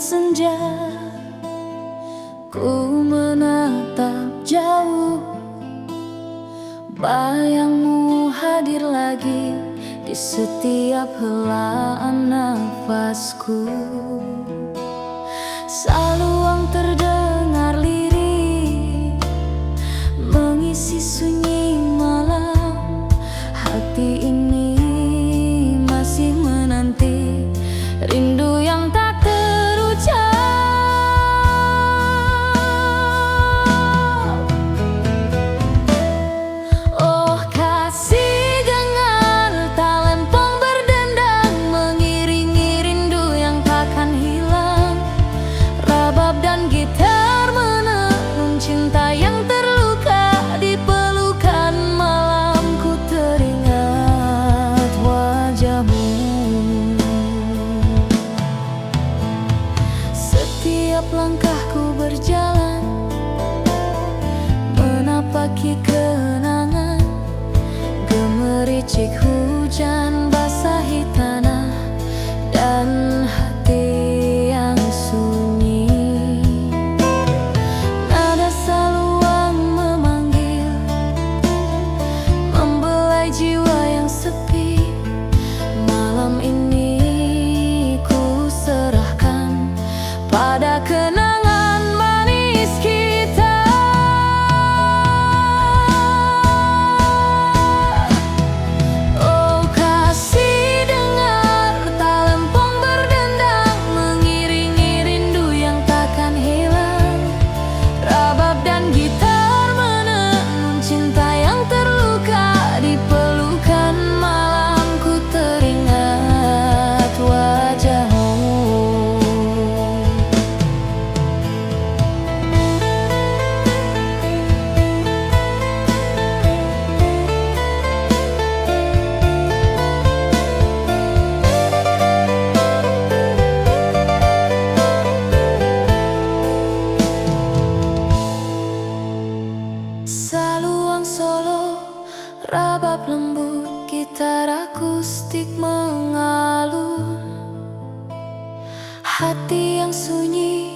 Senja, ku menatap jauh, bayangmu hadir lagi di setiap helaan nafasku. Saluang terdengar lirih, mengisi sunyi malam. Hati ini masih menanti rindu yang tak langkahku berjalan, menapaki kenangan. Gemericik hujan basahi tanah dan hati yang sunyi. Nada saluang memanggil, membelai jiwa yang sepi. Malam ini ku serahkan pada kenangan manis kita. Oh kasih, dengar talempong berdendang, mengiringi rindu yang takkan hilang. Rabab dan gitar menenun cinta yang terluka. Di pelukan malam ku teringat wajahmu. Saluang solo, rabab lembut, gitar akustik mengalun. Hati yang sunyi,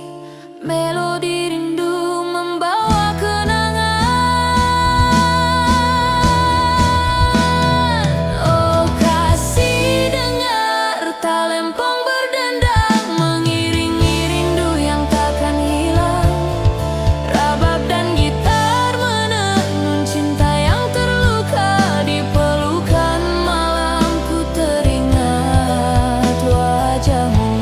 melodi rindu membawa kenangan. Oh kasih, dengar talempong berdendang, mengiringi rindu yang takkan hilang. Rabab dan gitar menenun cinta yang terluka. Di pelukan malam ku teringat wajahmu.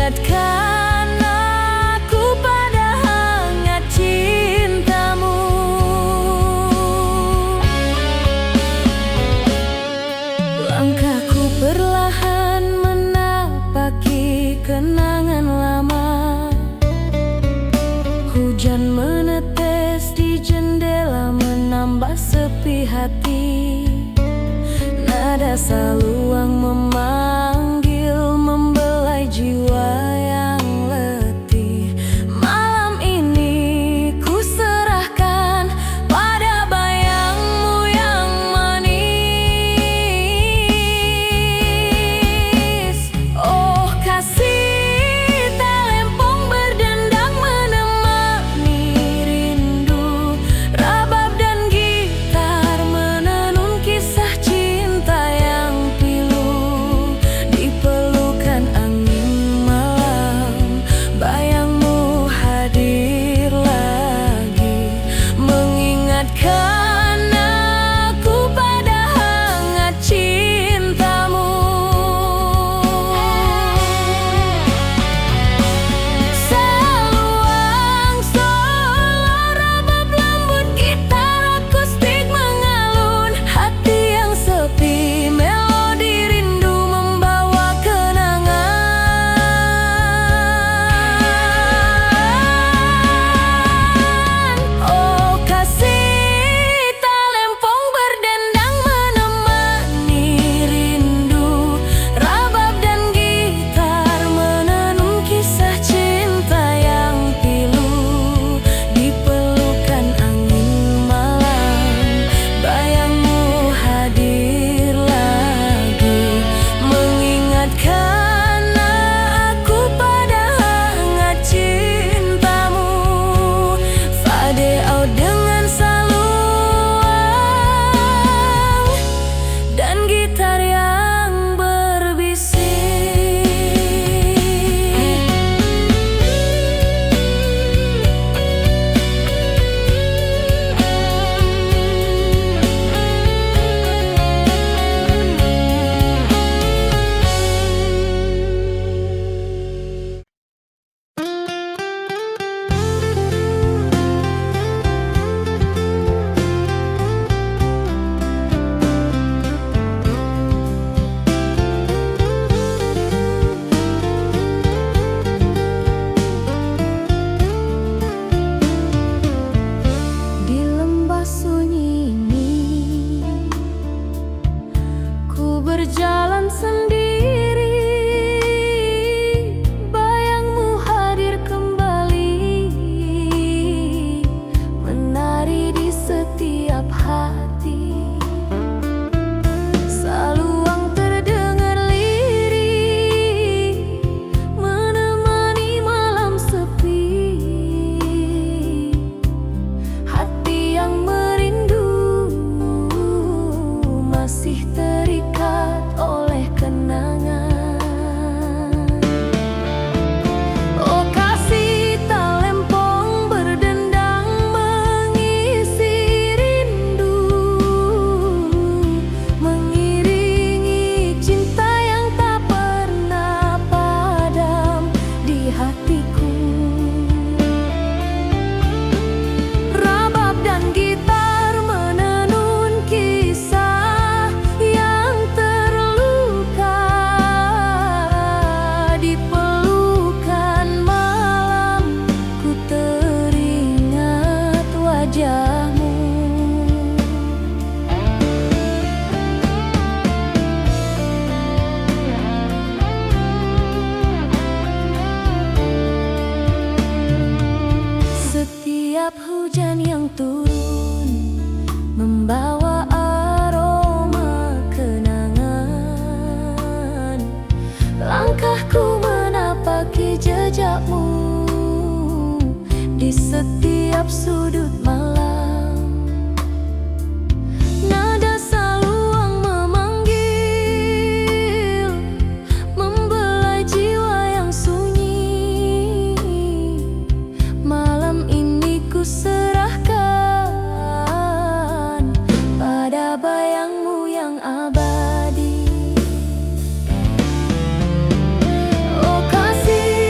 mengingatkan aku pada hangat cintamu. Langkahku perlahan menapaki kenangan lama. Hujan menetes di jendela menambah sepi hati. Nada saluang memanggil, membelai jiwa yang letih. Malam ini ku serahkan pada bayangmu yang manis. Oh kasih, talempong berdendang menemani rindu. Rabab dan gitar menenun kisah cinta yang pilu. Di pelukan angin malam, bayangmu hadir lagi, mengingatkan aku pada hangat cintamu. Seluang solo rabab lembut, gitar akustik mengalun. Hati yang sepi, melodi rindu membawa kenangan. Oh kasih, talempong berdendang menemani rindu. Rabab dan gitar menenun kisah cinta yang pilu. Di pelukan angin malam, bayangmu hadir lagi, mengingatkan aku pada hangat cintamu. Fade out dengan saluang dan gitar yang berbisik. Di lembah sunyi ini, ku berjalan sendiri. Bayangmu hadir kembali, menari di setiap hati. Saluang terdengar lirih, menemani malam sepi. Hati yang merindu masih terikat oleh kenangan. Oh kasih, talempong berdendang mengisi rindu, mengiringi cinta yang tak pernah padam di hatiku. Rabab dan gitar menenun kisah yang terluka. Di pelukan malam, ku teringat wajahmu. Setiap hujan yang turun membawa aroma kenangan. Langkahku menapaki jejakmu di setiap sudut malam. Nada saluang memanggil, membelai jiwa yang sunyi. Malam ini ku serahkan pada bayangmu yang abadi. Oh kasih,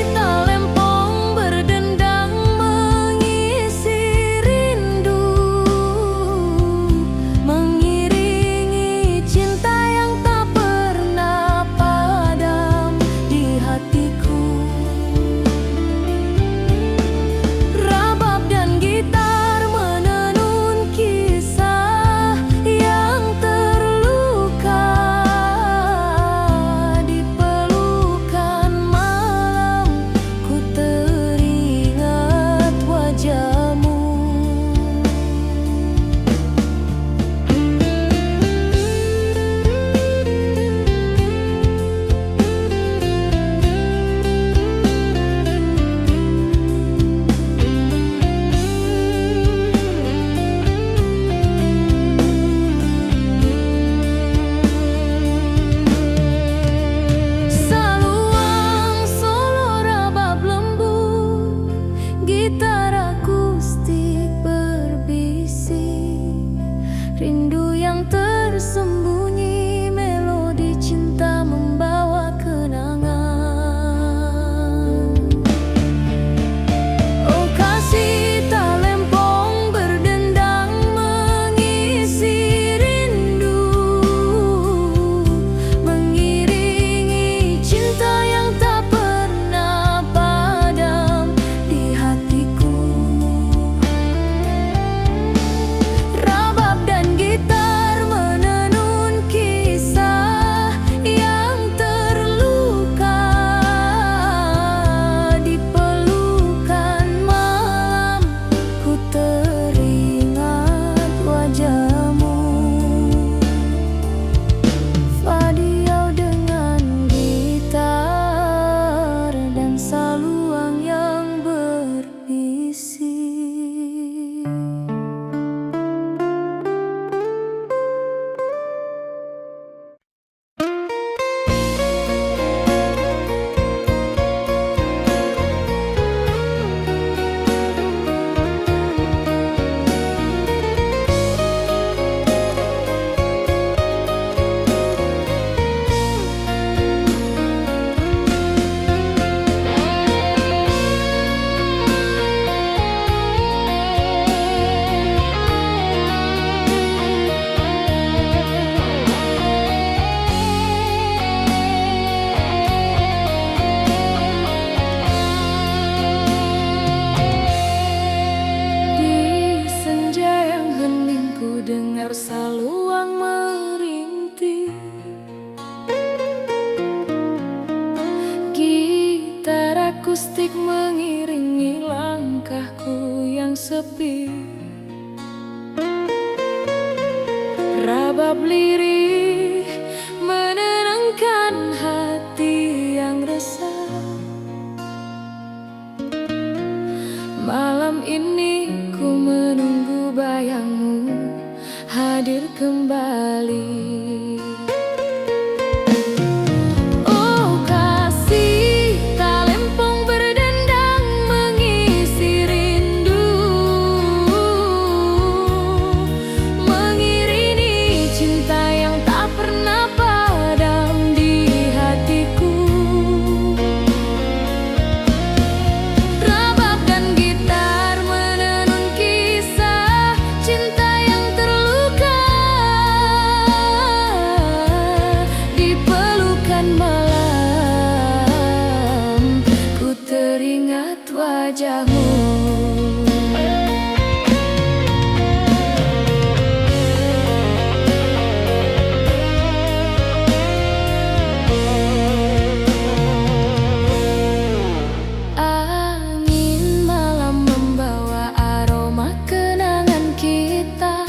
akustik mengiringi langkahku yang sepi. Rabab lirih menenangkan hati yang resah. Malam ini ku menunggu bayangmu hadir kembali. Wajahmu angin malam membawa aroma kenangan kita.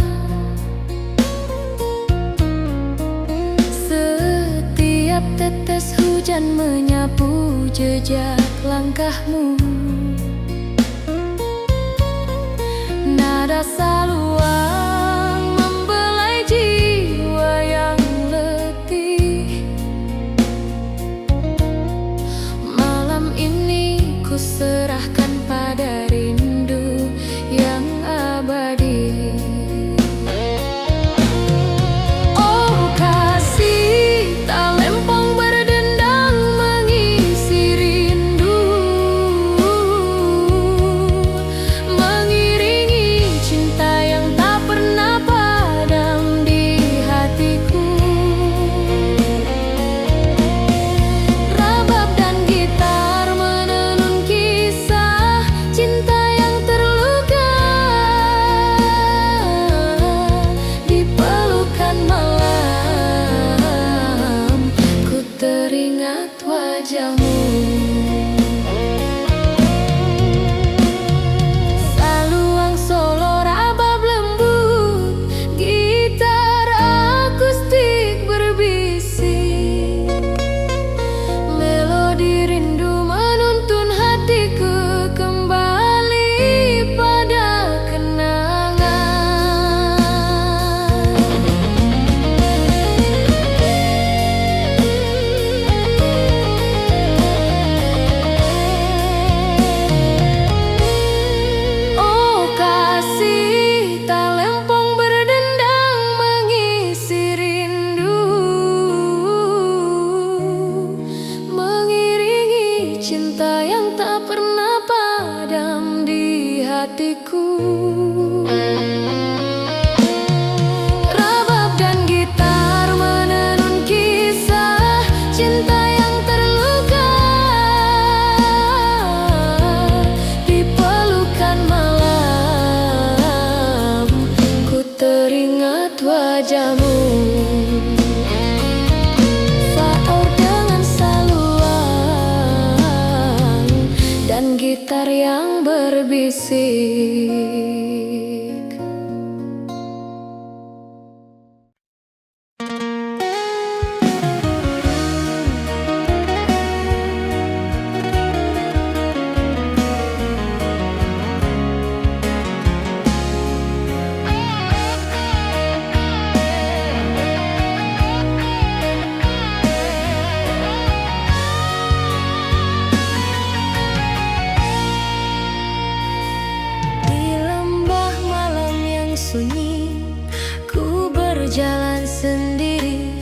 Setiap tetes hujan menyapu jejak langkahmu. Nada saluang membelai jiwa yang letih. Malam ini ku serahkan pada rindu yang abadi. Oh kasih, tak lempong berdendang mengisi rindu, mengiringi cinta yang tak pernah padam di hatiku. Rabab dan gitar menenun kisah cinta yang terluka. Di pelukan malam ku teringat wajahmu. Saluang solo rabab lembut, gitar akustik berbisik. Melodi rindu menuntun hatiku kembali pada kenangan. Oh kasih, tak lempong berdendang mengisi rindu, mengiringi cinta yang tak pernah padam di hatiku. Rabab dan gitar menenun kisah cinta yang terluka. Di pelukan malam ku teringat wajahmu. Faur dengan saluang dan gitar yang berbisik. Di lembah malam yang sunyi, ku berjalan sendiri.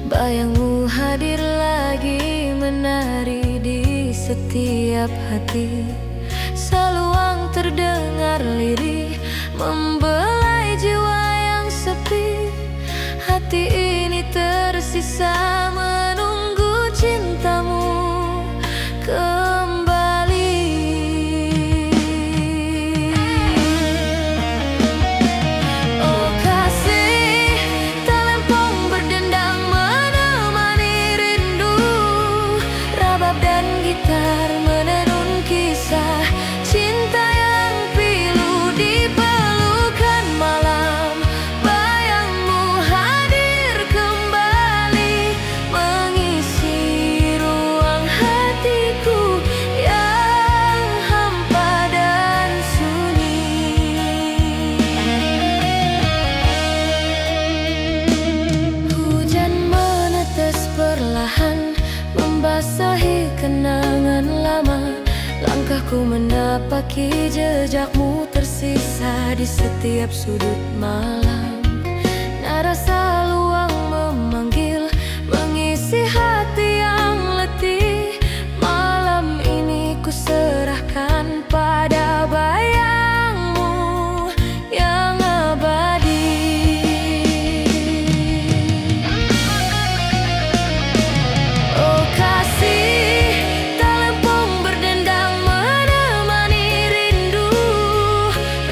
Bayangmu hadir lagi menari di setiap hati. Saluang terdengar lirih membelai jiwa yang sepi. Hati ini tersisa menunggu cintamu kembali. Oh kasih, tak lempong berdendang menemani rindu. Rabab dan gitar menenun Langkahku menapaki jejakmu tersisa di setiap sudut malam. Nada saluang memanggil, mengisi hati yang letih. Malam ini ku serahkan pada bayangmu yang abadi. Oh kasih, talempong berdendang menemani rindu.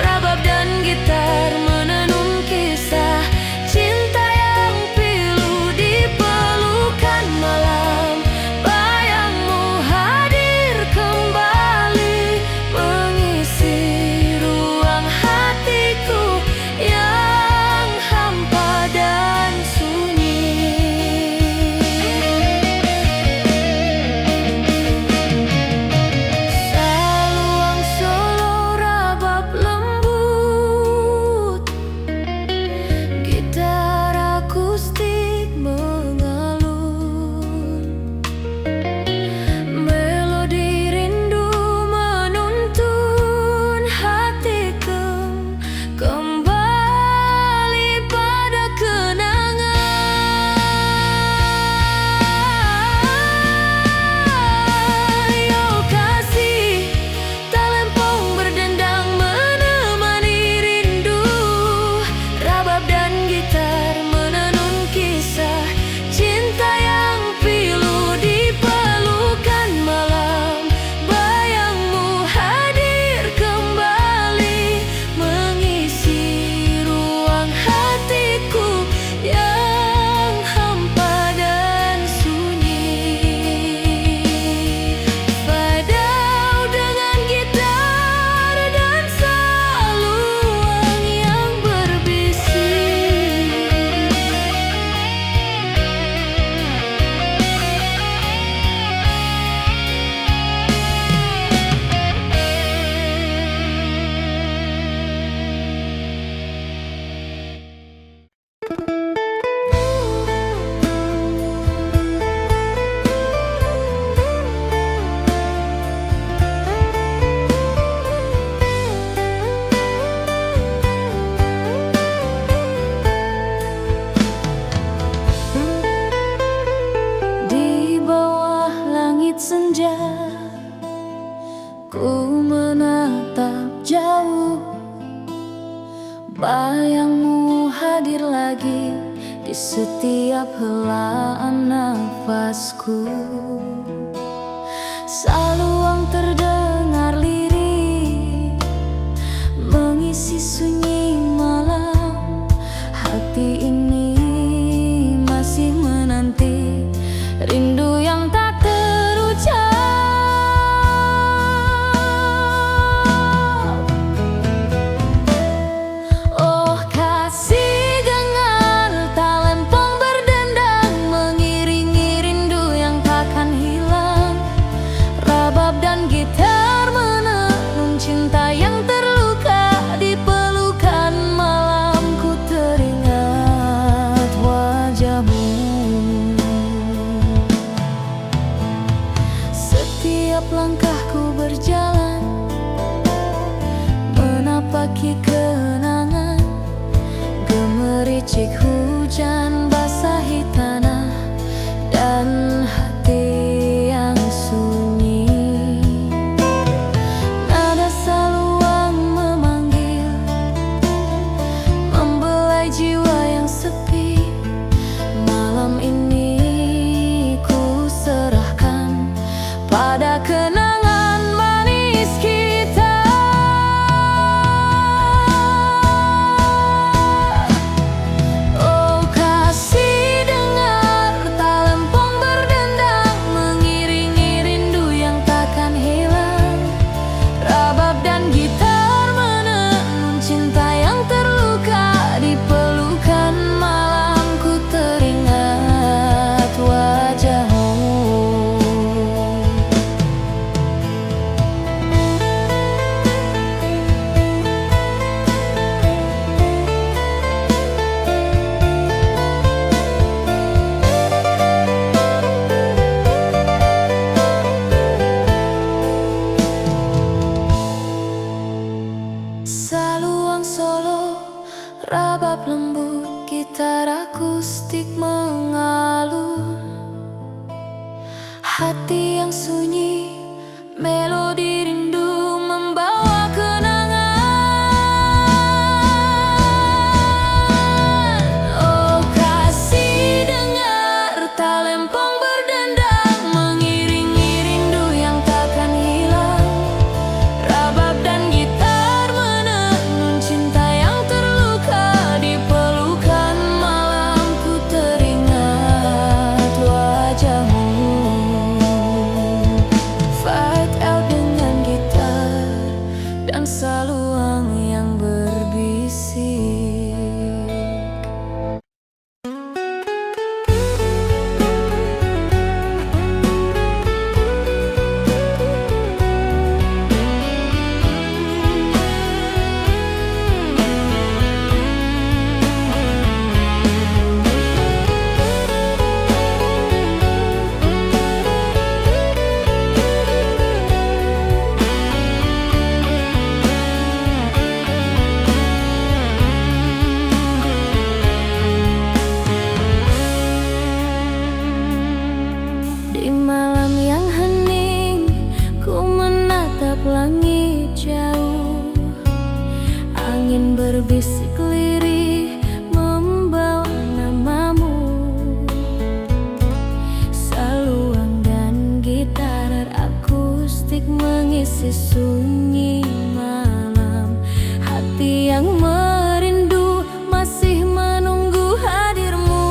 Rabab dan gitar menenun kisah cinta yang pilu di pelukan malam. Bayangmu hadir kembali, mengisi ruang hatiku yang hampa dan sunyi. Saluang solo rabab lembut, gitar akustik mengalun. Melodi rindu menuntun hatiku kembali pada kenangan. Yo kasih, talempong berdendang menemani rindu. Rabab dan gitar menenun kisah cinta yang pilu di pelukan malam. Bayangmu hadir kembali, mengisi ruang hatiku yang hampa dan sunyi. Fadau dengan gitar dan saluang yang berbisik. Di bawah langit senja, ku menatap jauh. Bayangmu hadir lagi di setiap helaan nafasku. Saluang terdengar lirih, mengisi sunyi malam. Hati ini masih menanti rindu yang tak terucap. Oh kasih, dengan talempong berdendang mengiringi rindu yang takkan hilang. Rabab dan gitar menenun cinta yang terluka di pelukan malam. Ku teringat wajahmu. Setiap langkahku berjalan, menapaki kenangan. Gemericik hujan basahi tanah dan hati yang sunyi. Nada saluang memanggil, membelai jiwa yang sepi. Malam ini ku serahkan pada kenangan manis kita. Oh kasih, dengan berbisik lirih membawa namamu. Saluang dan gitar akustik mengisi sunyi malam. Hati yang merindu masih menunggu hadirmu.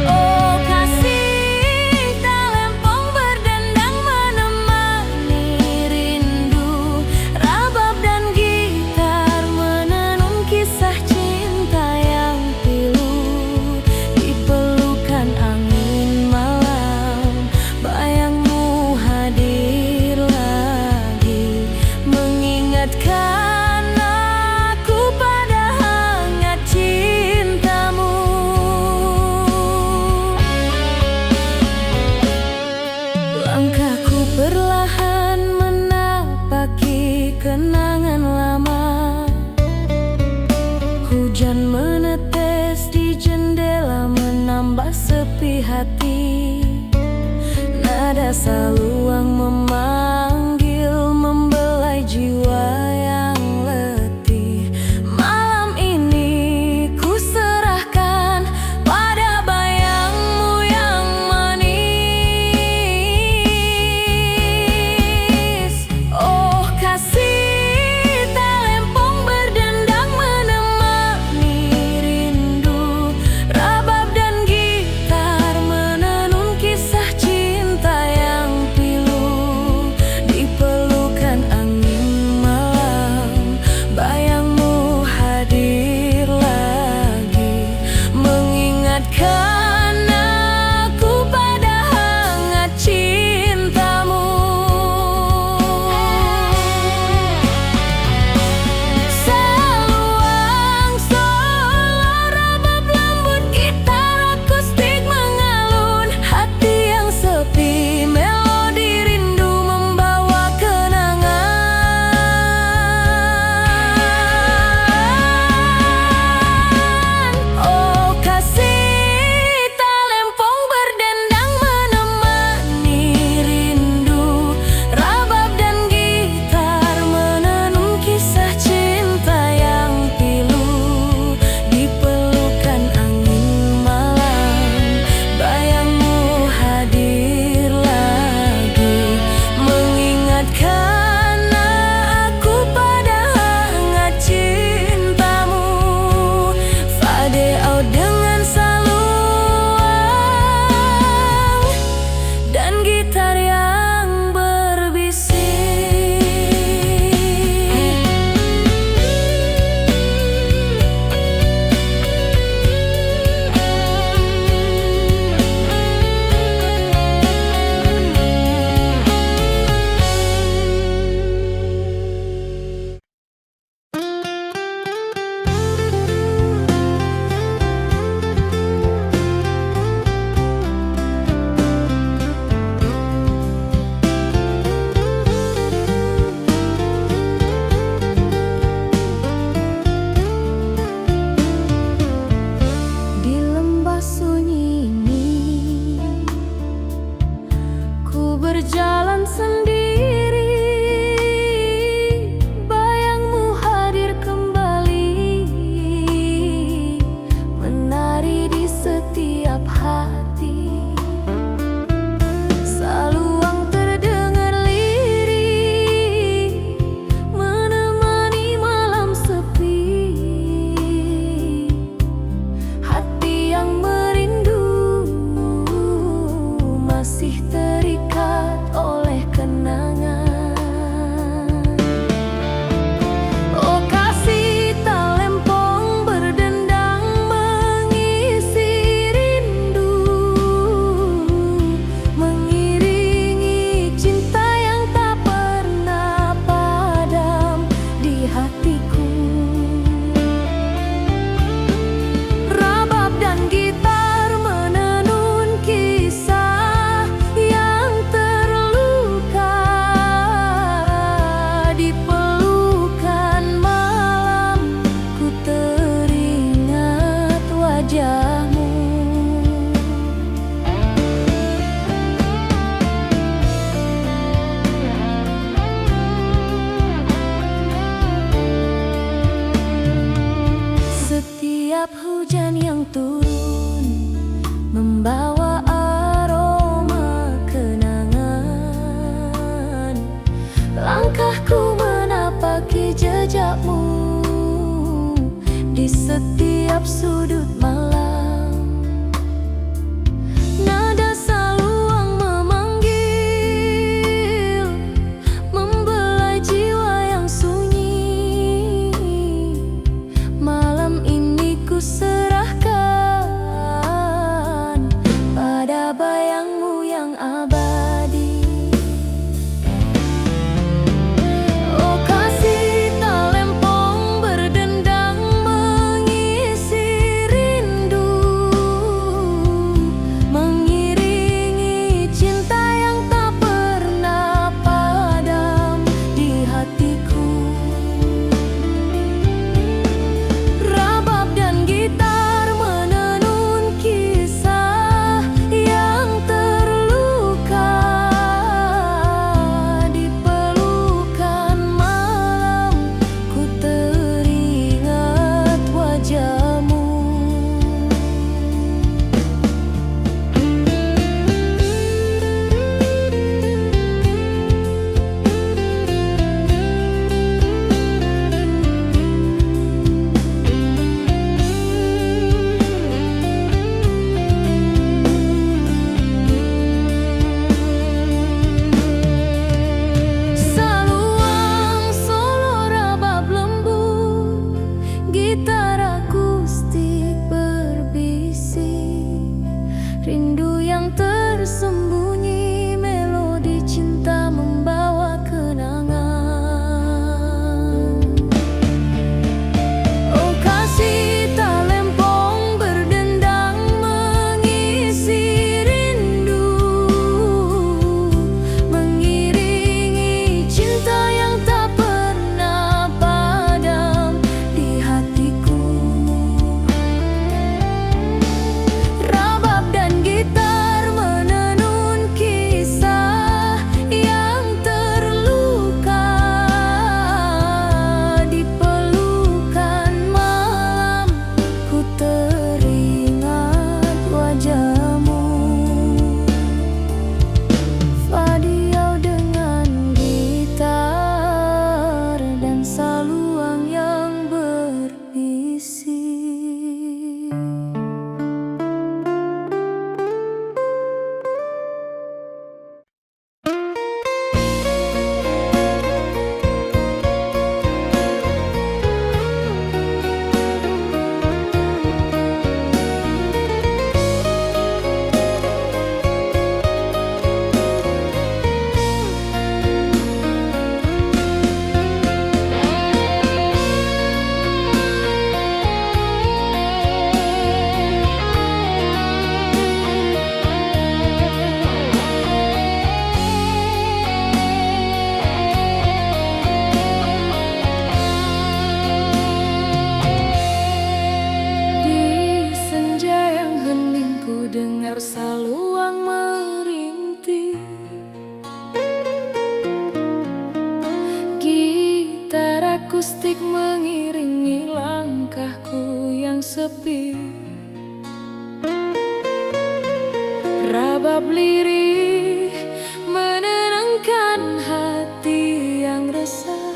Oh kasih, talempong berdendang menemani rindu. Rabab dan gitar menenun kisah cinta yang pilu. Di pelukan angin malam, bayangmu hadir lagi, mengingatkan aku pada hangat cintamu. Langkahku perlahan menapaki kenangan lama. Hujan menetes di jendela menambah sepi hati. Nada saluang memanggil, membelai jiwa yang letih. Malam ini ku serahkan pada bayangmu yang manis. Oh kasih, talempong berdendang menemani rindu. Rabab dan gitar menenun kisah cinta yang pilu. di setiap sudut malam. Nada saluang memanggil, membelai jiwa yang sunyi. Malam ini ku serahkan pada bayangmu yang abadi. Oh kasih talempong berdendang mengisi rindu, mengiringi cinta yang tak pernah padam di hatiku. Rabab dan gitar menenun kisah yang terluka. Di pelukan malam ku teringat wajahmu. Saluang solo rabab lembut, gitar akustik berbisik, rindu yang tersembunyi, melodi cinta membawa kenangan. Oh kasih talempong berdendang mengisi rindu, mengiringi cinta yang tak pernah padam di hatiku. Rabab dan gitar menenun kisah yang terluka. Di pelukan malam ku teringat wajahmu. Fadiau dengan gitar dan saluang yang berbisik. Di senja yang hening ku dengar saluang merintih, gitar akustik mengiringi langkahku yang sepi. Rabab lirih menenangkan hati yang resah.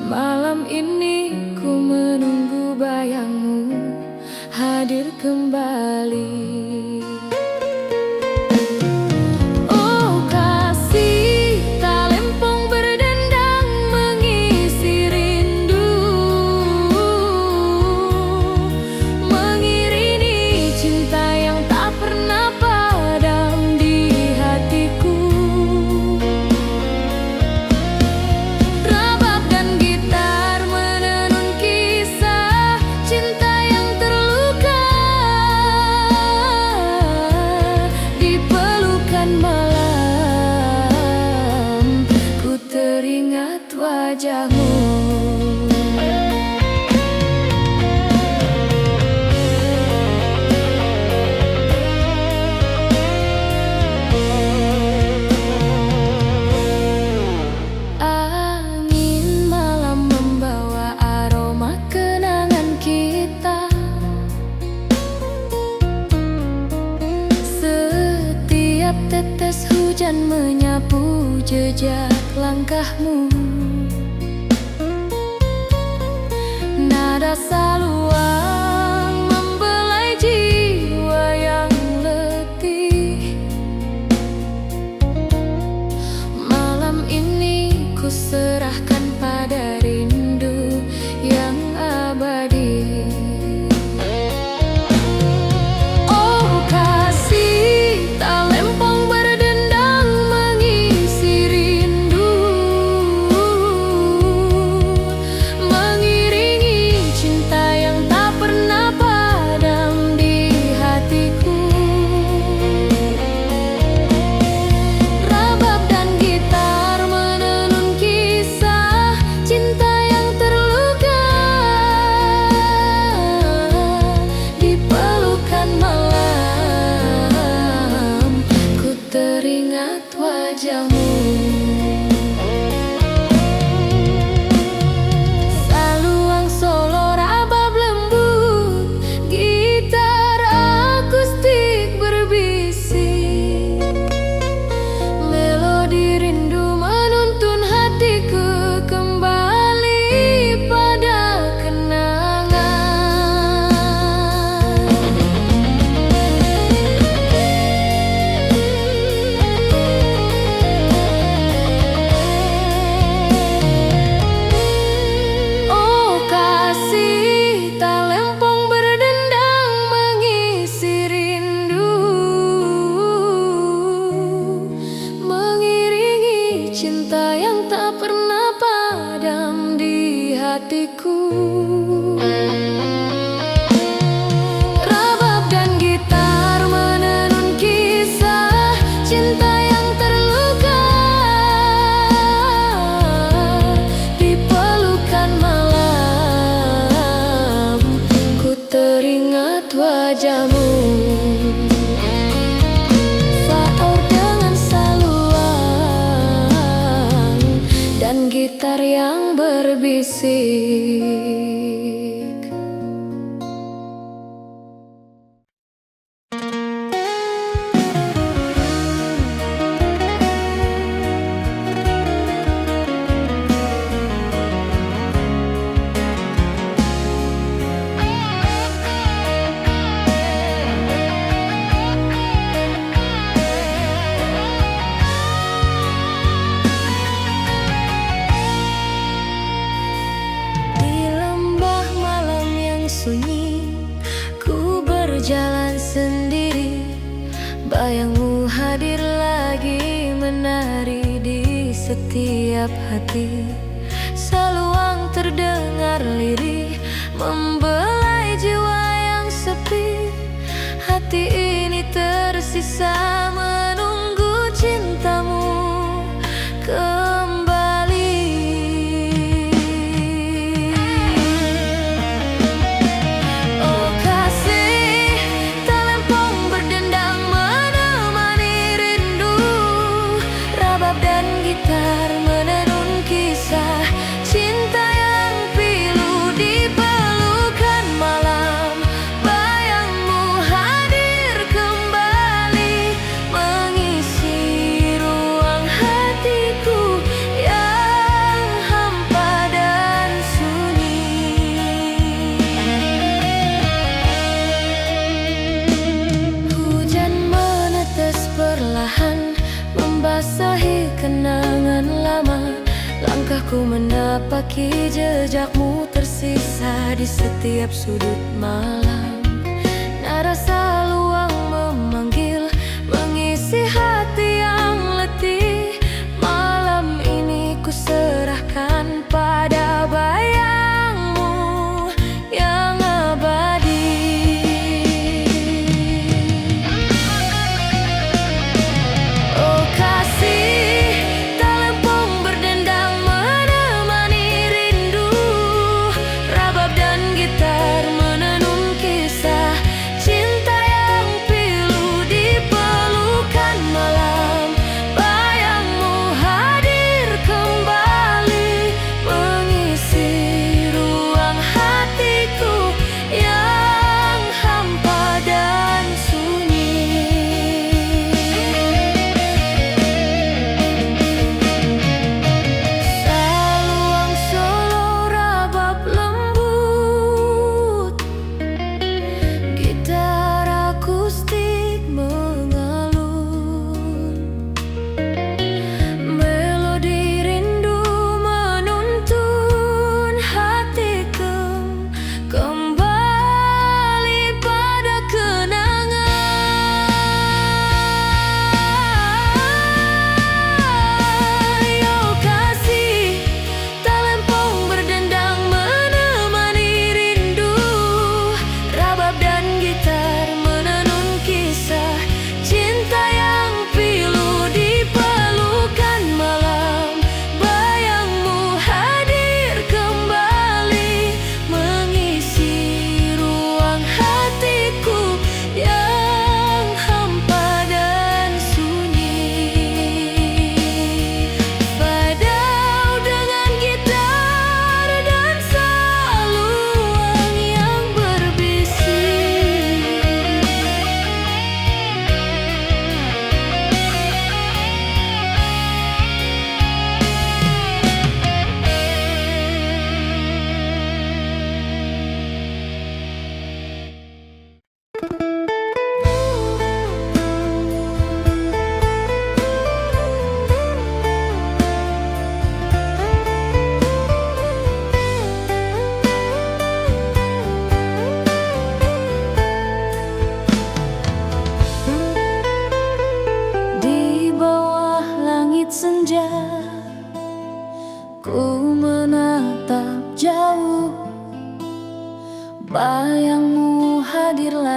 Malam ini ku menunggu bayangmu hadir kembali. Oh kasih talempong berdendang mengisi rindu, mengiringi cinta yang tak pernah padam di hatiku. Rabab dan gitar menenun kisah cinta yang terluka. Di pelukan malam ku teringat wajahmu. Angin malam membawa aroma kenangan kita. Setiap tetes hujan menyapu jejak langkahmu. Nada saluang membelai jiwa yang letih. Malam ini ku serahkan pada rindu yang abadi. Oh kasih, talempong berdendang mengisi rindu, mengiringi cinta yang tak pernah padam di hatiku. Rabab dan gitar menenun kisah cinta yang terluka. Di pelukan malam ku teringat wajahmu. Saluang solo rabab lembut, gitar akustik berbisik. Melodi rindu menuntun hatiku kembali pada kenangan. Oh kasih, talempong berdendang mengisi rindu, mengiringi cinta yang tak pernah padam di hatiku. Rabab dan gitar menenun kisah cinta yang terluka. Di pelukan malam ku teringat wajahmu. Faur dengan saluang dan gitar yang berbisik. Di lembah malam yang sunyi, ku berjalan sendiri. Bayangmu hadir lagi menari di setiap hati. Saluang terdengar lirih membelai jiwa yang sepi. Hati ini tersisa menunggu cintamu kembali. Oh kasih, talempong berdendang menemani rindu. Rabab dan gitar menenun kisah cinta yang pilu. Di pelukan malam bayangmu hadir kembali, mengisi ruang hatiku yang hampa dan sunyi. Hujan menetes perlahan membasahi kenangan lama. Langkahku menapaki jejakmu tersisa di setiap sudut malam. Nada saluang memanggil mengisi hati yang letih. Malam ini ku serahkan pada bayangmu yang abadi. Oh kasih, talempong berdendang menemani rindu. Rabab dan gitar menenun kisah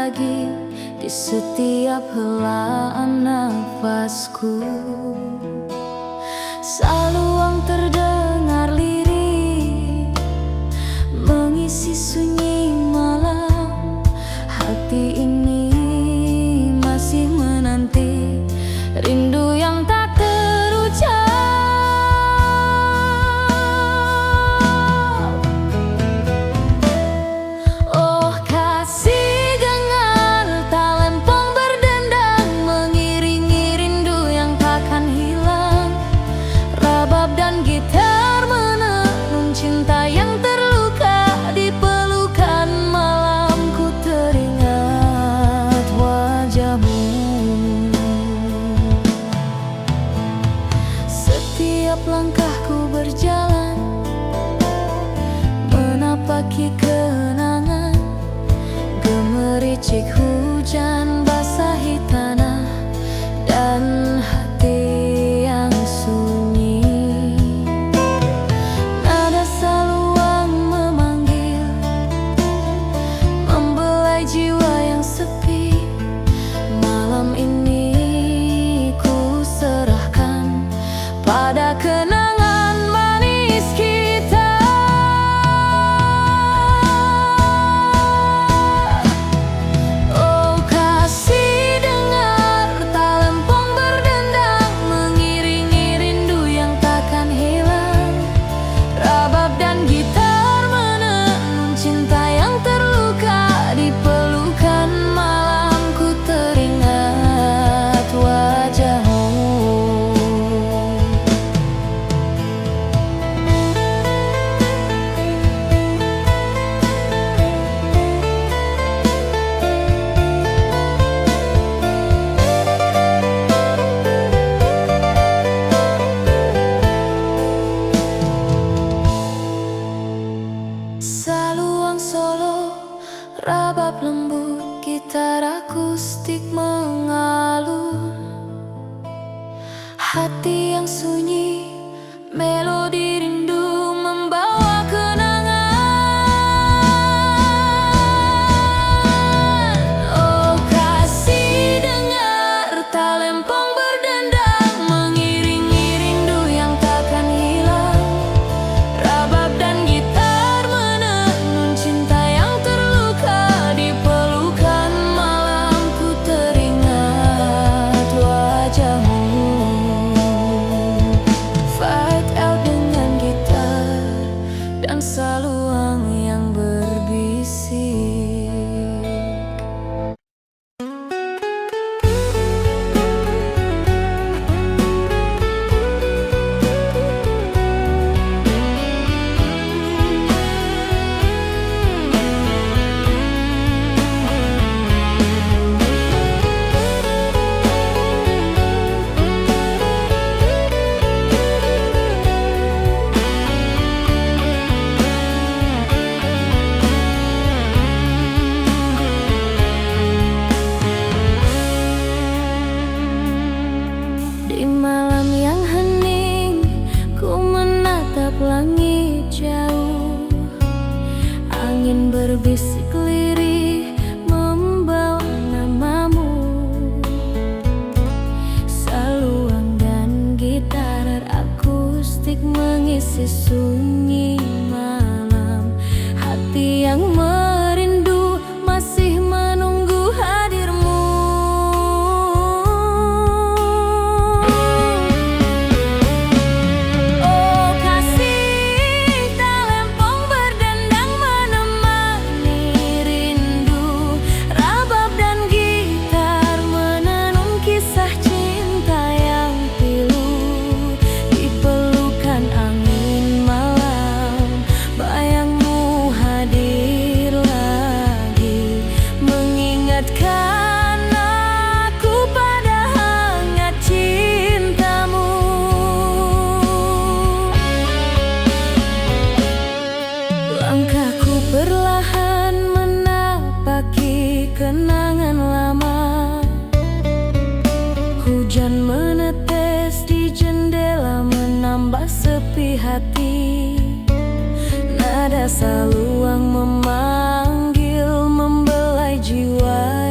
lagi di setiap helaan nafasku. Saluang terdengar lirih mengisi sunyi malam. Hati ini masih menanti rindu yang tak terucap. Oh kasih, dengar talempong berdendang mengiringi rindu yang takkan hilang. Rabab dan gitar menenun cinta yang terluka di pelukan malam. Ku teringat wajahmu. Setiap langkahku berjalan menapaki kenangan. Gemericik hujan basahi tanah dan hati yang sunyi. Nada saluang memanggil, membelai jiwa yang sepi. Malam ini ku serahkan pada kenangan manis kita. Oh kasih, dengar talempong berdendang mengiringi rindu yang takkan hilang. Rabab dan gitar menenun cinta yang terluka di pelukan malam. Ku teringat wajahmu. Saluang solo, rabab lembut, gitar akustik mengalun. Hati yang sunyi, melodi rindu membawa kenangan. Oh kasih, dengar talempong berdendang mengiringi rindu yang takkan hilang. Rabab dan gitar menenun cinta yang terluka di pelukan malam. Ku teringat wajahmu. Fight out dengan gitar dan saluang yang berbisik. Di malam yang hening, ku menatap langit jauh. Angin berbisik lirih membawa namamu. Saluang dan gitar akustik mengisi sunyi malam. Hati yang merindu masih menunggu hadirmu. Oh kasih, talempong berdendang menemani rindu. Rabab dan gitar menenun kisah cinta yang pilu di pelukan angin malam. Bayangmu hadir lagi mengingatkan aku pada hangat cintamu. Langkahku perlahan menapaki kenangan lama. Hujan menetes di jendela menambah sepi hati. Nada saluang memanggil, membelai jiwa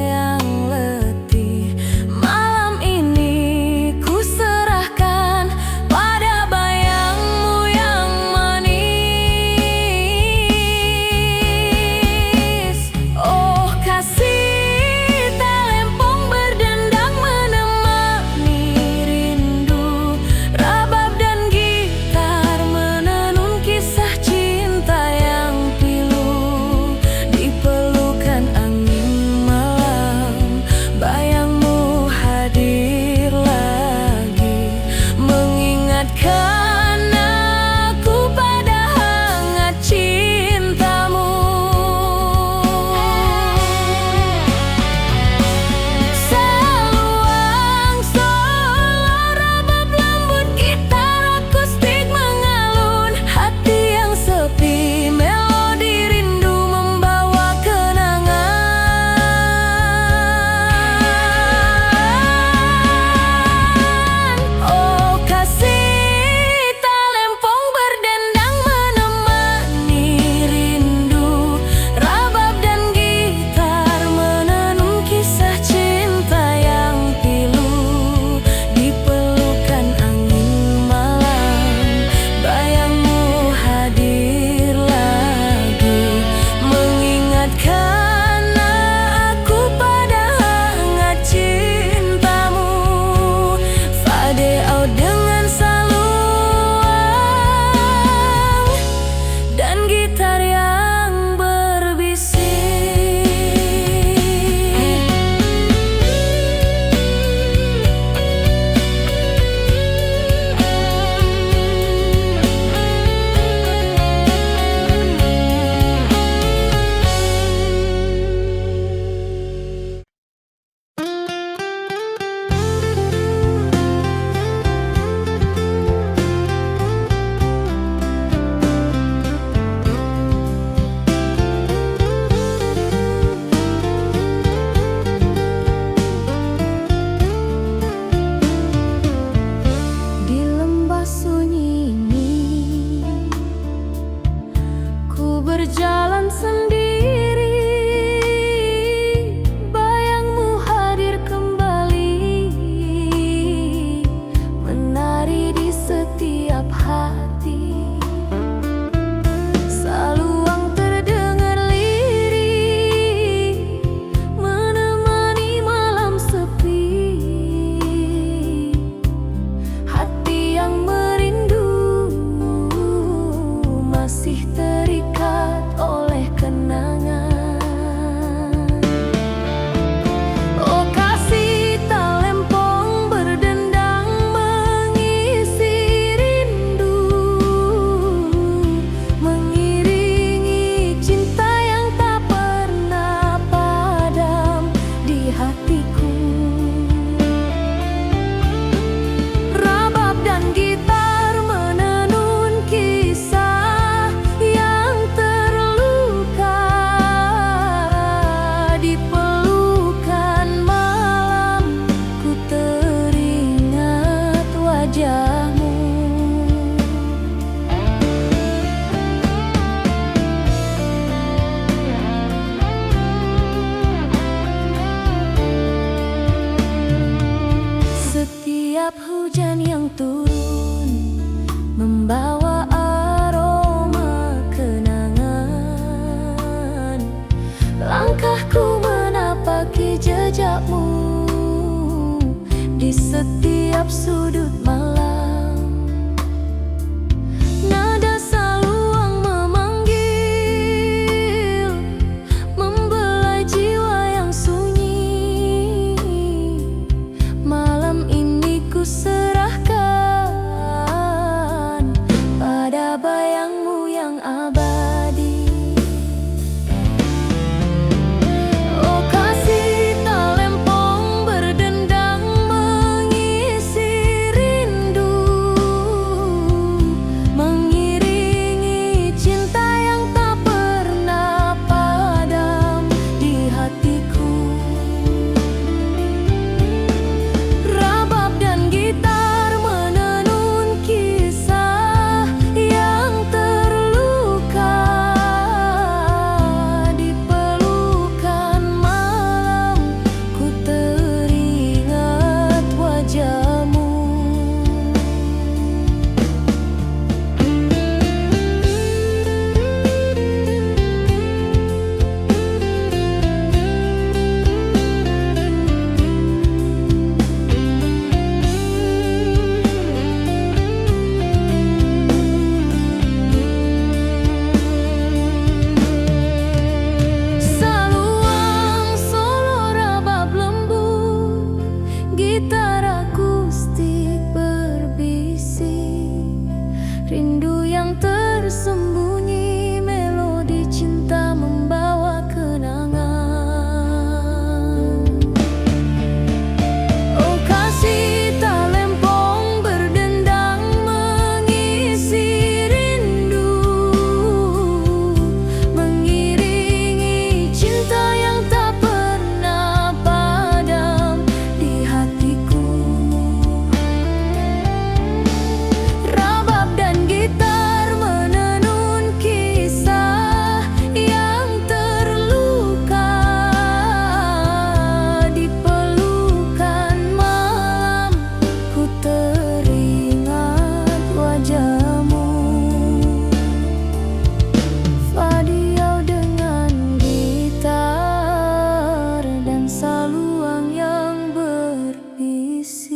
hatiku. Rabab dan gitar menenun kisah yang terluka. Di pelukan malam ku teringat wajahmu. Setiap hujan yang turun membawa aroma kenangan. Langkahku menapaki jejakmu di setiap sudut malam. Nada saluang memanggil, membelai jiwa yang sunyi. Malam ini ku serahkan pada bayangmu yang abadi. Oh kasih talempong berdendang mengisi rindu, mengiringi cinta yang tak pernah padam di hatiku. Rabab dan gitar menenun kisah yang terluka. Di pelukan malam ku teringat wajahmu. Saluang solo rabab lembut, gitar akustik berbisik. Rindu yang tersembunyi, melodi cinta membawa kenangan. Oh kasih talempong berdendang mengisi rindu, mengiringi cinta yang tak pernah padam di hatiku. Rabab dan gitar menenun kisah yang terluka. Di pelukan malam ku teringat wajahmu. Fadiau dengan gitar dan saluang yang berbisik.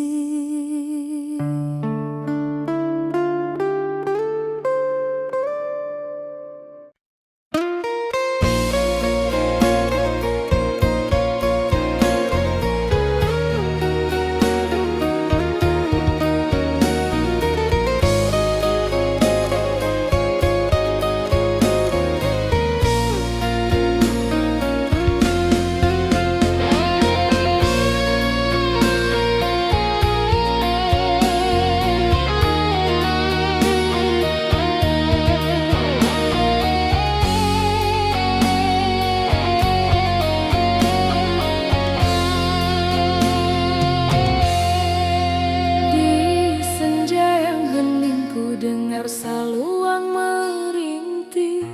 Di senja yang hening ku dengar saluang merintih.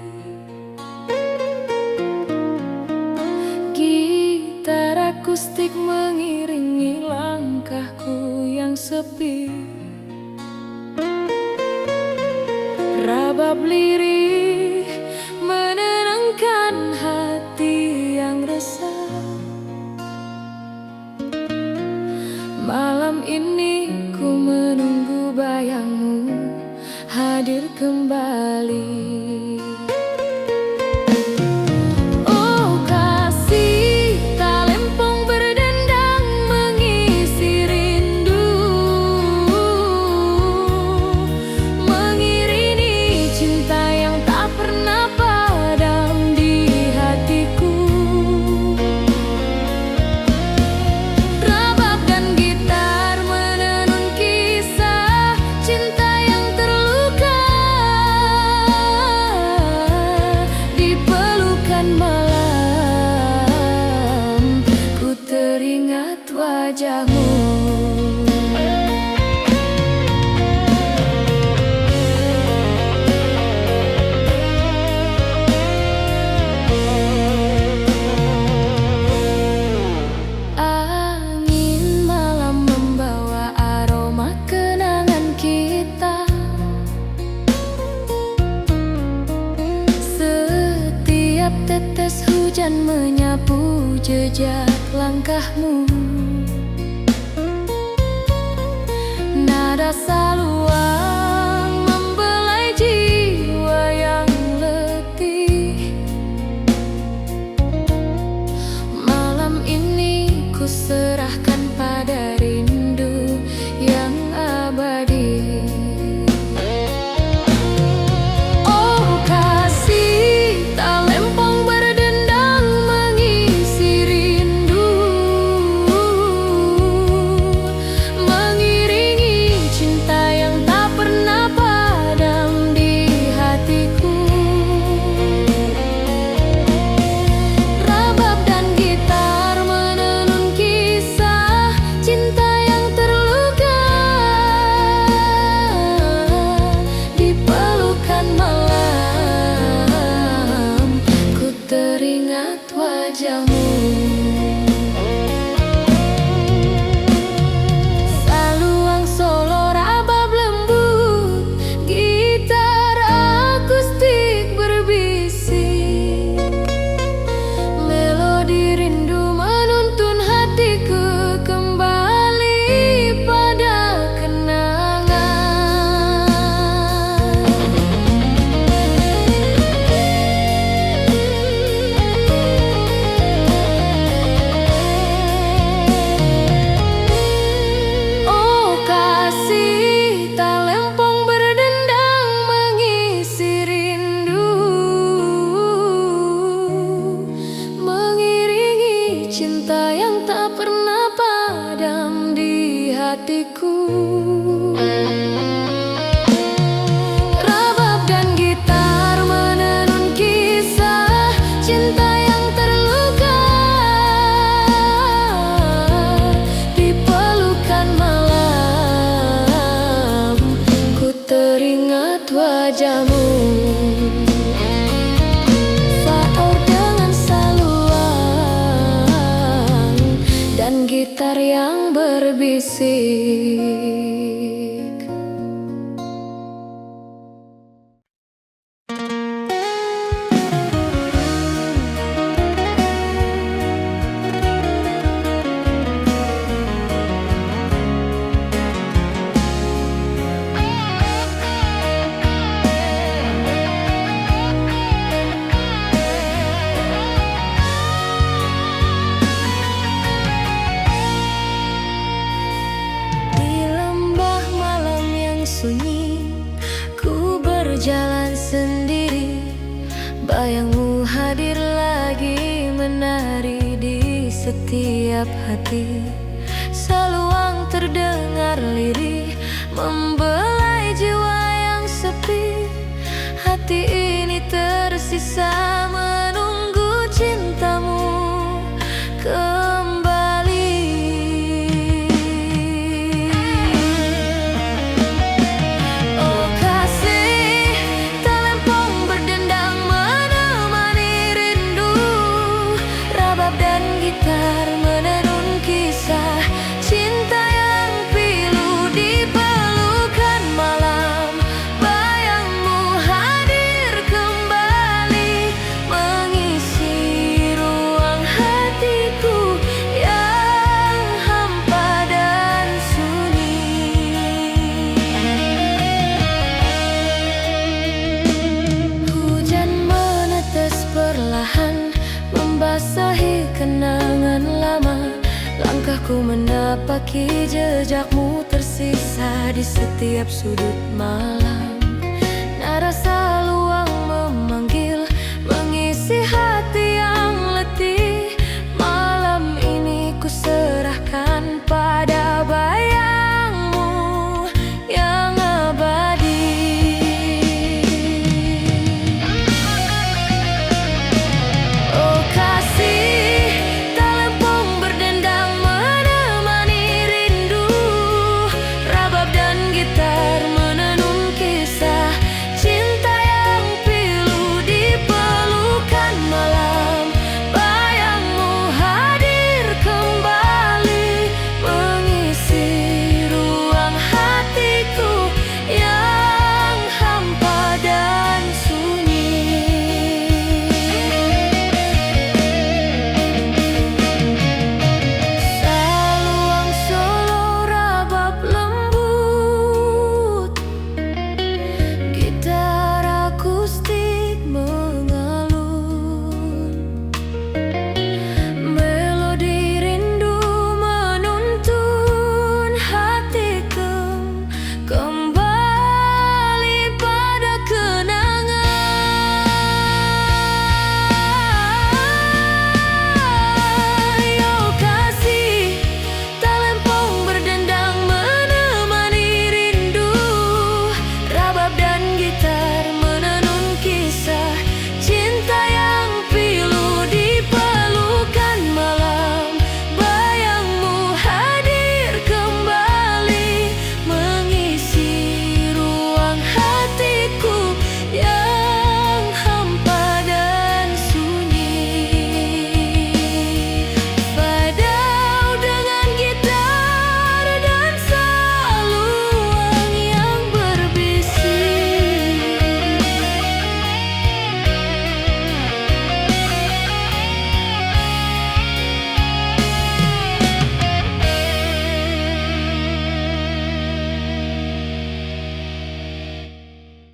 Gitar akustik mengiringi langkahku yang sepi. Rabab lirih menenangkan hati yang resah. Malam ini ku menunggu bayangmu hadir kembali. Oh kasih talempong berdendang mengisi rindu, mengiringi cinta yang tak pernah padam di hatiku. teringat wajahmu. Angin malam membawa aroma kenangan kita. Setiap tetes hujan menyapu jejak langkahmu. Nada saluang membelai jiwa yang letih. Malam ini ku serahkan pada rindu yang abadi. Oh kasih, tak lempong berdendang mengisi rindu, mengiringi cinta yang tak pernah padam di hatiku. Rabab dan gitar menenun kisah cinta yang terluka. Di pelukan malam ku teringat wajahmu. Saluang solo rabab lembut, gitar akustik berbisik. Melodi rindu menuntun hatiku kembali pada kenangan. Oh kasih, tak lempong berdendang mengisi rindu, mengiringi cinta yang tak pernah padam di hatiku. Rabab dan gitar menenun kisah cinta yang terluka. Di pelukan malam ku teringat wajahmu. Faur dengan saluang dan gitar yang berbisik. Di lembah malam yang sunyi, ku berjalan sendiri. Bayangmu hadir lagi menari di setiap hati. Saluang terdengar lirih membelai jiwa yang sepi. Hati ini tersisa menunggu cintamu kembali. Oh kasih, tak lempong berdendang menemani rindu. Rabab dan gitar menenun kisah cinta yang pilu di pelukan malam. Bayangmu hadir kembali mengisi ruang hatiku yang hampa dan sunyi. Hujan menetes perlahan membasahi kenangan lama. Langkahku menapaki jejakmu tersisa di setiap sudut malam.